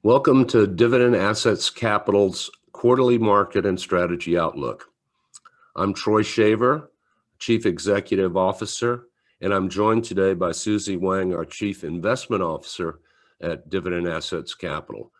Welcome to Dividend Assets Capital's quarterly market and strategy outlook. I'm Troy Shaver, Chief Executive Officer, and I'm joined today by Susie Wang, our Chief Investment Officer at Dividend Assets Capital.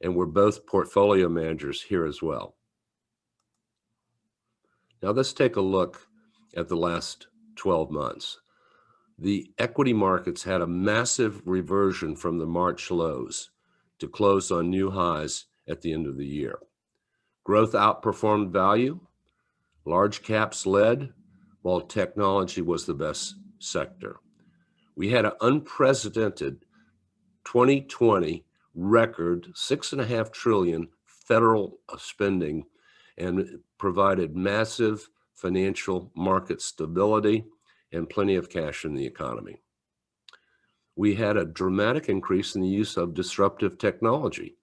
And we're both portfolio managers here as well. Now let's take a look at the last 12 months. The equity markets had a massive reversion from the March lows to close on new highs at the end of the year. Growth outperformed value, large caps led, while technology was the best sector. We had an unprecedented 2020 record $6.5 trillion federal spending and provided massive financial market stability and plenty of cash in the economy. We had a dramatic increase in the use of disruptive technology.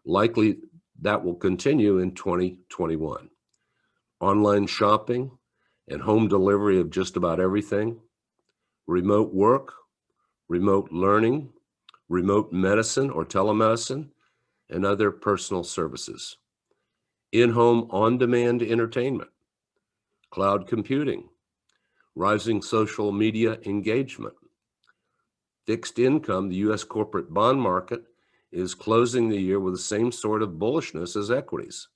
Likely that will continue in 2021. Online shopping and home delivery of just about everything, remote work, remote learning, remote medicine or telemedicine, and other personal services. In-home on-demand entertainment, cloud computing, rising social media engagement. Fixed income, the U.S. corporate bond market is closing the year with the same sort of bullishness as equities.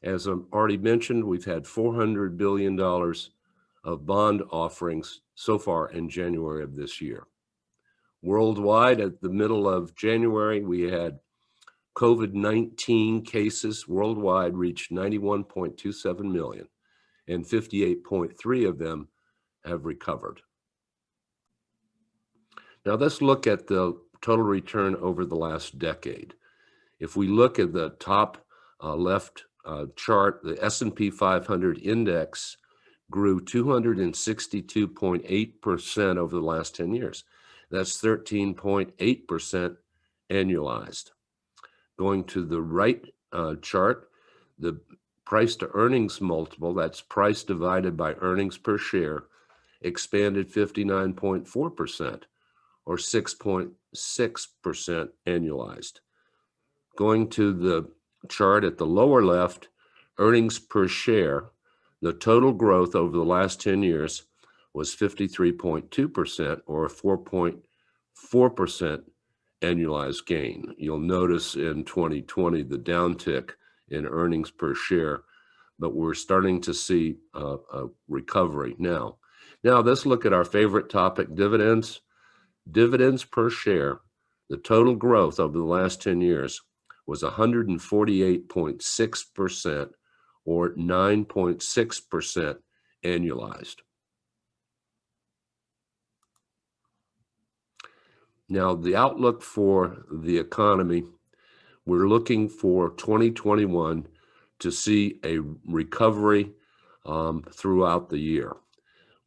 As I've already mentioned, we've had $400 billion of bond offerings so far in January of this year. Worldwide, at the middle of January, we had COVID-19 cases worldwide reached 91.27 million, and 58.3 of them have recovered. Now let's look at the total return over the last decade. If we look at the top left chart, the S&P 500 index grew 262.8% over the last 10 years. That's 13.8% annualized. Going to the right chart, the price to earnings multiple, that's price divided by earnings per share, expanded 59.4%. or 6.6% annualized. Going to the chart at the lower left, earnings per share, the total growth over the last 10 years was 53.2% or a 4.4% annualized gain. You'll notice in 2020 the downtick in earnings per share, but we're starting to see a recovery now. Now let's look at our favorite topic, dividends. Dividends per share, the total growth over the last 10 years was 148.6% or 9.6% annualized. Now, the outlook for the economy, we're looking for 2021 to see a recovery throughout the year.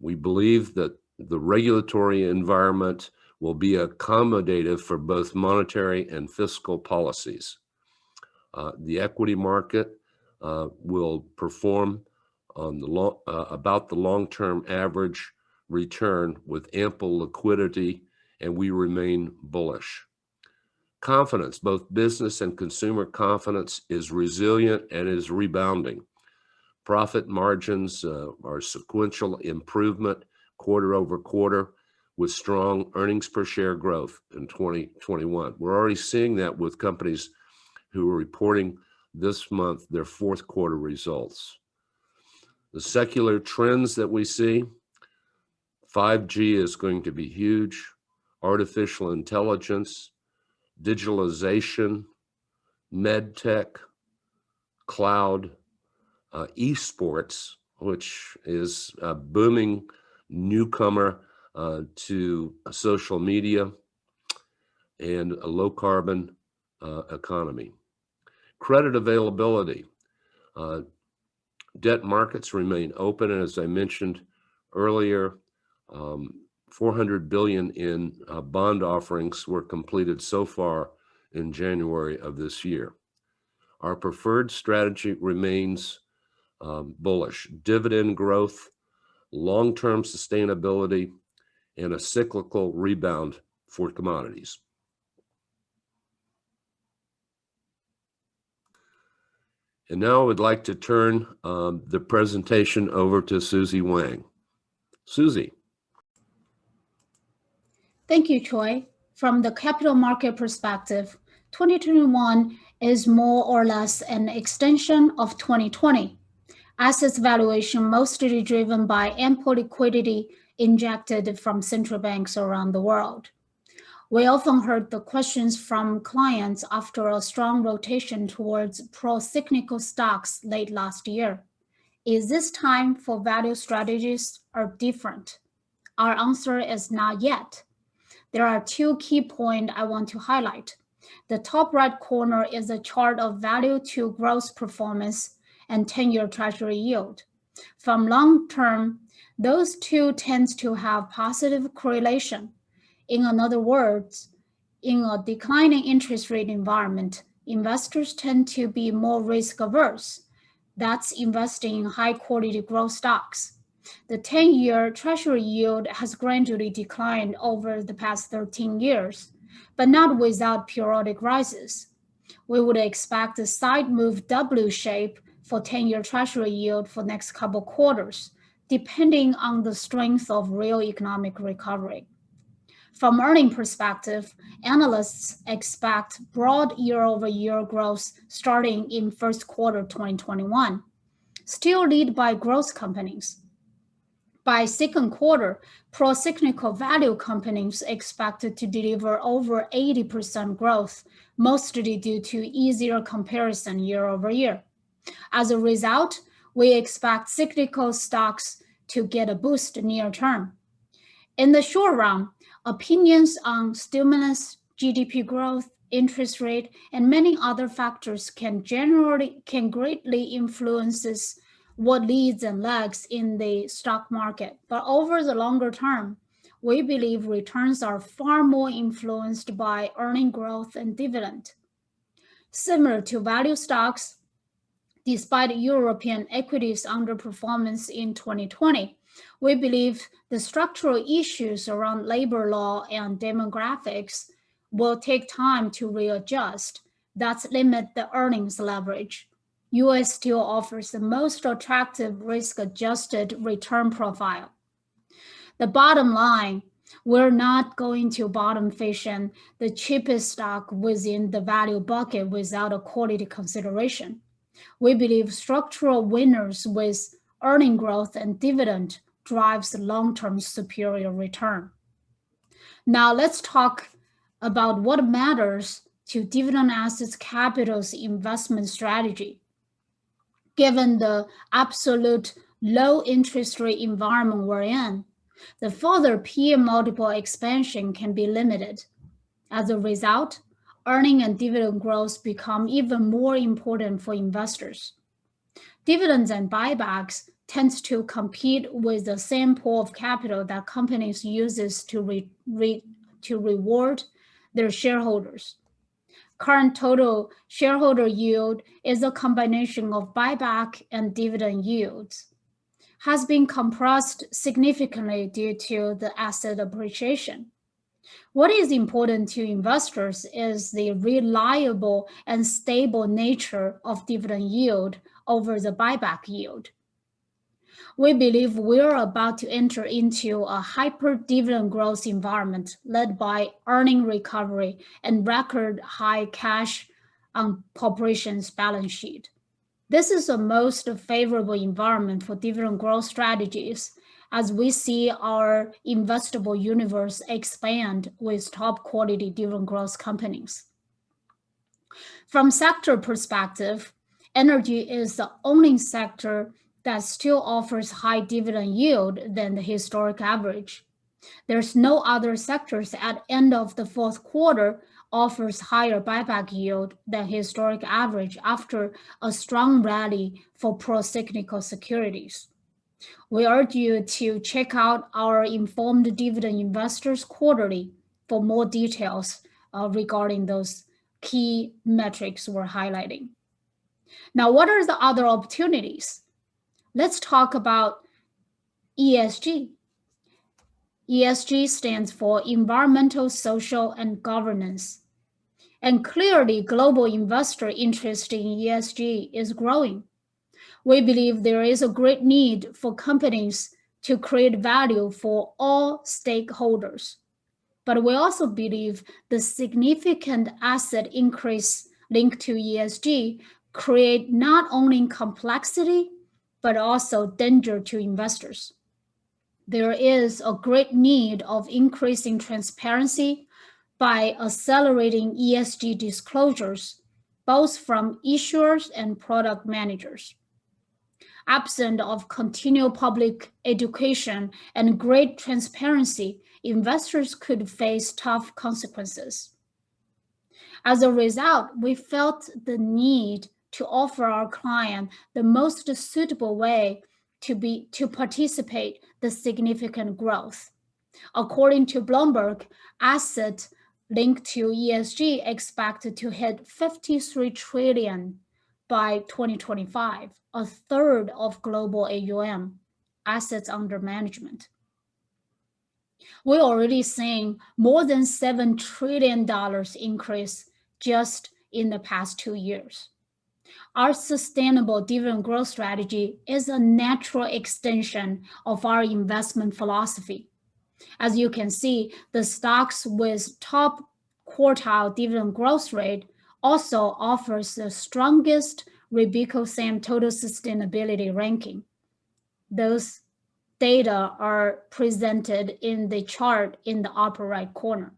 We believe that the regulatory environment will be accommodative for both monetary and fiscal policies. The equity market will perform on the about the long-term average return with ample liquidity, and we remain bullish. Confidence, both business and consumer confidence, is resilient and is rebounding. Profit margins are sequential improvement quarter over quarter, with strong earnings per share growth in 2021. We're already seeing that with companies who are reporting this month their fourth quarter results. The secular trends that we see, 5G is going to be huge, artificial intelligence, digitalization, med tech, cloud, esports, which is a booming newcomer to social media, and a low carbon economy. Credit availability. Debt markets remain open, and as I mentioned earlier, $400 billion in bond offerings were completed so far in January of this year. Our preferred strategy remains bullish. Dividend growth, long-term sustainability, and a cyclical rebound for commodities. And now I would like to turn the presentation over to Susie Wang. Susie. Thank you, Troy. From the capital market perspective, 2021 is more or less an extension of 2020. Assets valuation mostly driven by ample liquidity injected from central banks around the world. We often heard the questions from clients after a strong rotation towards pro-cyclical stocks late last year. Is this time for value strategies or different? Our answer is not yet. There are two key points I want to highlight. The top right corner is a chart of value to growth performance and 10-year treasury yield. From long term, those two tend to have positive correlation. In other words, in a declining interest rate environment, investors tend to be more risk averse. That's investing in high quality growth stocks. The 10-year treasury yield has gradually declined over the past 13 years, but not without periodic rises. We would expect a side move W shape for 10-year treasury yield for next couple quarters, depending on the strength of real economic recovery. From earning perspective, analysts expect broad year-over-year growth starting in first quarter 2021, still led by growth companies. By second quarter, pro-cyclical value companies expected to deliver over 80% growth, mostly due to easier comparison year over year. As a result, we expect cyclical stocks to get a boost near term. In the short run, opinions on stimulus, GDP growth, interest rate, and many other factors can greatly influence what leads and lags in the stock market. But over the longer term, we believe returns are far more influenced by earning growth and dividend. Similar to value stocks, despite European equities underperformance in 2020, we believe the structural issues around labor law and demographics will take time to readjust. That's limit the earnings leverage. US still offers the most attractive risk-adjusted return profile. The bottom line, we're not going to bottom fission the cheapest stock within the value bucket without a quality consideration. We believe structural winners with earning growth and dividend drives long-term superior return. Now let's talk about what matters to dividend assets capital's investment strategy. Given the absolute low interest rate environment we're in, the further PE multiple expansion can be limited. As a result, earning and dividend growth become even more important for investors. Dividends and buybacks tend to compete with the same pool of capital that companies uses to reward their shareholders. Current total shareholder yield is a combination of buyback and dividend yields, has been compressed significantly due to the asset appreciation. What is important to investors is the reliable and stable nature of dividend yield over the buyback yield. We believe we're about to enter into a hyper dividend growth environment led by earning recovery and record high cash on corporations' balance sheet. This is the most favorable environment for dividend growth strategies as we see our investable universe expand with top quality dividend growth companies. From sector perspective, energy is the only sector that still offers high dividend yield than the historic average. There's no other sectors at end of the fourth quarter offers higher buyback yield than historic average after a strong rally for pro-cyclical securities. We urge you to check out our Informed Dividend Investors Quarterly for more details regarding those key metrics we're highlighting. Now, what are the other opportunities? Let's talk about ESG. ESG stands for Environmental, Social, and Governance. And clearly, global investor interest in ESG is growing. We believe there is a great need for companies to create value for all stakeholders. But we also believe the significant asset increase linked to ESG create not only complexity, but also danger to investors. There is a great need of increasing transparency by accelerating ESG disclosures, both from issuers and product managers. Absent of continual public education and great transparency, investors could face tough consequences. As a result, we felt the need to offer our client the most suitable way to participate the significant growth. According to Bloomberg, assets linked to ESG expected to hit 53 trillion by 2025, a third of global AUM, assets under management. We're already seeing more than $7 trillion increase just in the past 2 years. Our sustainable dividend growth strategy is a natural extension of our investment philosophy. As you can see, the stocks with top quartile dividend growth rate also offers the strongest RobecoSAM total sustainability ranking. Those data are presented in the chart in the upper right corner.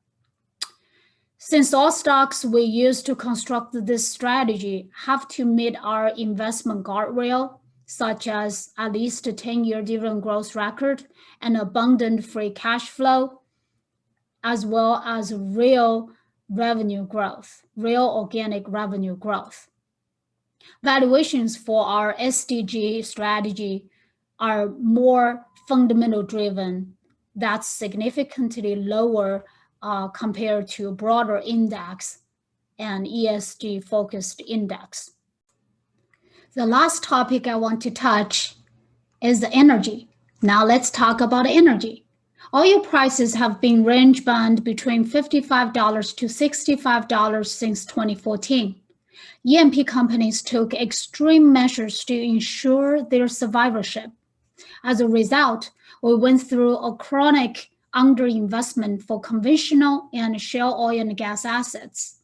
Since all stocks we use to construct this strategy have to meet our investment guardrail, such as at least a 10-year dividend growth record and abundant free cash flow, as well as real revenue growth, real organic revenue growth. Valuations for our SDG strategy are more fundamental driven. That's significantly lower compared to a broader index and ESG focused index. The last topic I want to touch is the energy. Now let's talk about energy. Oil prices have been range bound between $55 to $65 since 2014. E&P companies took extreme measures to ensure their survivorship. As a result, we went through a chronic underinvestment for conventional and shale oil and gas assets.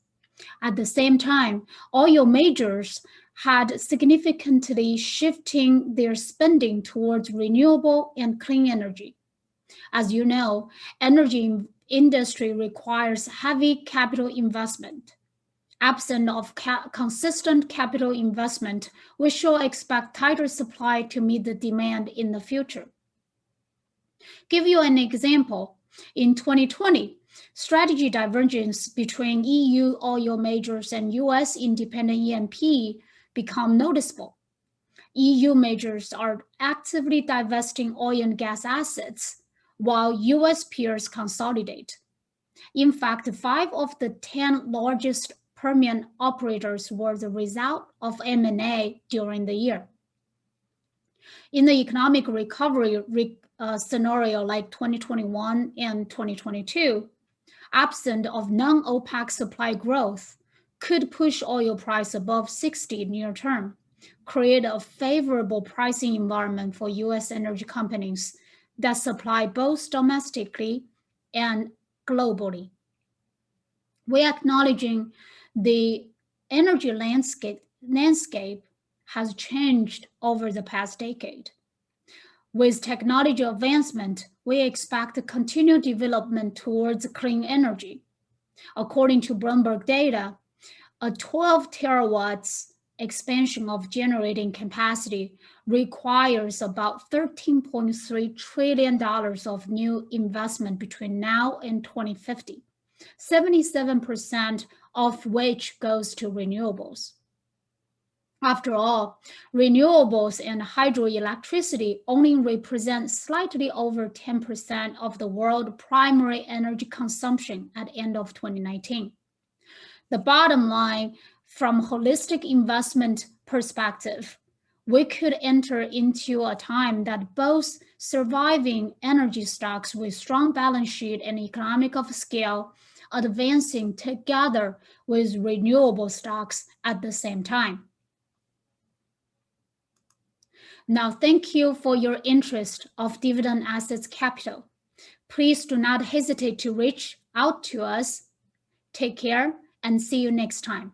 At the same time, oil majors had significantly shifting their spending towards renewable and clean energy. As you know, energy industry requires heavy capital investment. Absent of consistent capital investment, we shall expect tighter supply to meet the demand in the future. Give you an example. In 2020, strategy divergence between EU oil majors and US independent E&P become noticeable. EU majors are actively divesting oil and gas assets, while US peers consolidate. In fact, 5 of the 10 largest Permian operators were the result of M&A during the year. In the economic recovery scenario like 2021 and 2022, absent of non-OPEC supply growth could push oil price above 60 near term, create a favorable pricing environment for US energy companies that supply both domestically and globally. We're acknowledging the energy landscape has changed over the past decade. With technology advancement, we expect a continued development towards clean energy. According to Bloomberg data, a 12 terawatts expansion of generating capacity requires about $13.3 trillion of new investment between now and 2050, 77% of which goes to renewables. After all, renewables and hydroelectricity only represent slightly over 10% of the world primary energy consumption at the end of 2019. The bottom line, from holistic investment perspective, we could enter into a time that both surviving energy stocks with strong balance sheet and economic of scale advancing together with renewable stocks at the same time. Now, thank you for your interest of Dividend Assets Capital. Please do not hesitate to reach out to us. Take care and see you next time.